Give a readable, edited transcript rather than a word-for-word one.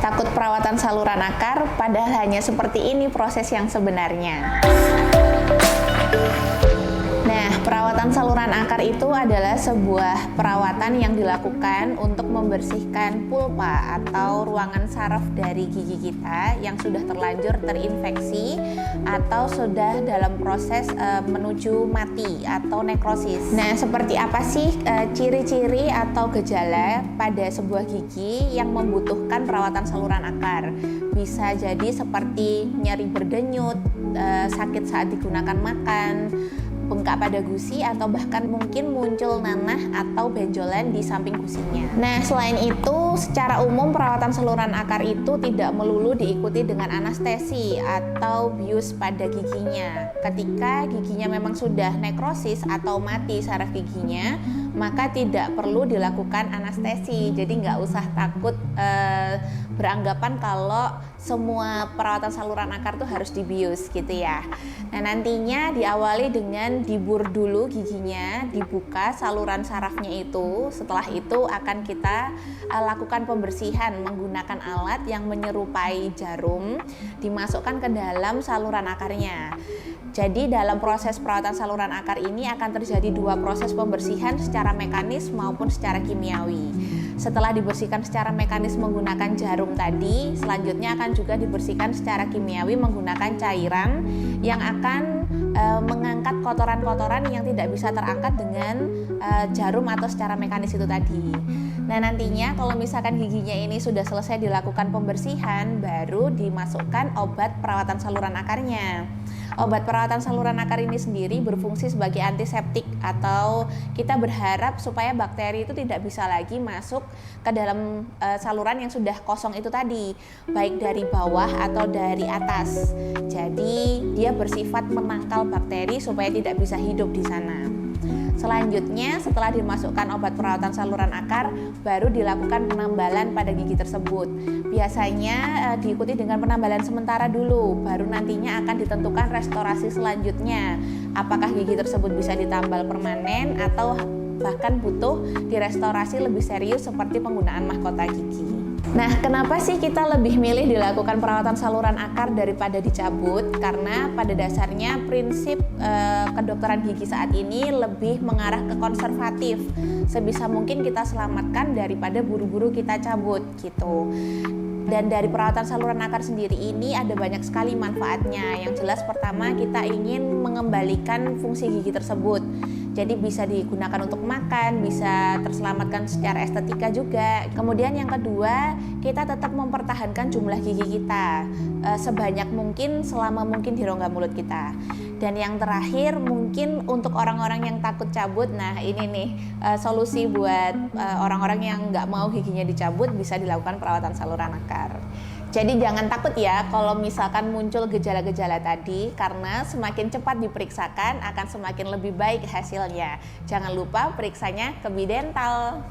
takut perawatan saluran akar, padahal hanya seperti ini proses yang sebenarnya. Nah, perawatan saluran akar itu adalah sebuah perawatan yang dilakukan untuk membersihkan pulpa atau ruangan saraf dari gigi kita yang sudah terlanjur terinfeksi atau sudah dalam proses menuju mati atau nekrosis. Nah, seperti apa sih ciri-ciri atau gejala pada sebuah gigi yang membutuhkan perawatan saluran akar? Bisa jadi seperti nyeri berdenyut, sakit saat digunakan makan, bengkak pada gusi, atau bahkan mungkin muncul nanah atau benjolan di samping gusinya. Nah, selain itu, secara umum perawatan saluran akar itu tidak melulu diikuti dengan anestesi atau bius pada giginya. Ketika giginya memang sudah nekrosis atau mati saraf giginya, maka tidak perlu dilakukan anestesi. Jadi nggak usah takut beranggapan kalau semua perawatan saluran akar tuh harus dibius gitu ya. Nah, nantinya diawali dengan dibur dulu giginya, dibuka saluran sarafnya itu. Setelah itu akan kita lakukan pembersihan menggunakan alat yang menyerupai jarum, dimasukkan ke dalam saluran akarnya. Jadi dalam proses perawatan saluran akar ini akan terjadi dua proses pembersihan secara mekanis maupun secara kimiawi. Setelah dibersihkan secara mekanis menggunakan jarum tadi, selanjutnya akan juga dibersihkan secara kimiawi menggunakan cairan yang akan mengangkat kotoran-kotoran yang tidak bisa terangkat dengan jarum atau secara mekanis itu tadi. Nah, nantinya kalau misalkan giginya ini sudah selesai dilakukan pembersihan, baru dimasukkan obat perawatan saluran akarnya. Obat perawatan saluran akar ini sendiri berfungsi sebagai antiseptik, atau kita berharap supaya bakteri itu tidak bisa lagi masuk ke dalam saluran yang sudah kosong itu tadi, baik dari bawah atau dari atas. Jadi dia bersifat menangkal bakteri supaya tidak bisa hidup di sana. Selanjutnya, setelah dimasukkan obat perawatan saluran akar, baru dilakukan penambalan pada gigi tersebut. Biasanya diikuti dengan penambalan sementara dulu, baru nantinya akan ditentukan restorasi selanjutnya. Apakah gigi tersebut bisa ditambal permanen atau bahkan butuh direstorasi lebih serius seperti penggunaan mahkota gigi. Nah, kenapa sih kita lebih milih dilakukan perawatan saluran akar daripada dicabut? Karena pada dasarnya prinsip kedokteran gigi saat ini lebih mengarah ke konservatif. Sebisa mungkin kita selamatkan daripada buru-buru kita cabut gitu. Dan dari perawatan saluran akar sendiri ini ada banyak sekali manfaatnya. Yang jelas pertama, kita ingin mengembalikan fungsi gigi tersebut. Jadi bisa digunakan untuk makan, bisa terselamatkan secara estetika juga. Kemudian yang kedua, kita tetap mempertahankan jumlah gigi kita sebanyak mungkin, selama mungkin di rongga mulut kita. Dan yang terakhir, mungkin untuk orang-orang yang takut cabut, nah ini nih solusi buat orang-orang yang nggak mau giginya dicabut, bisa dilakukan perawatan saluran akar. Jadi jangan takut ya kalau misalkan muncul gejala-gejala tadi, karena semakin cepat diperiksakan akan semakin lebih baik hasilnya. Jangan lupa periksanya ke Bidental.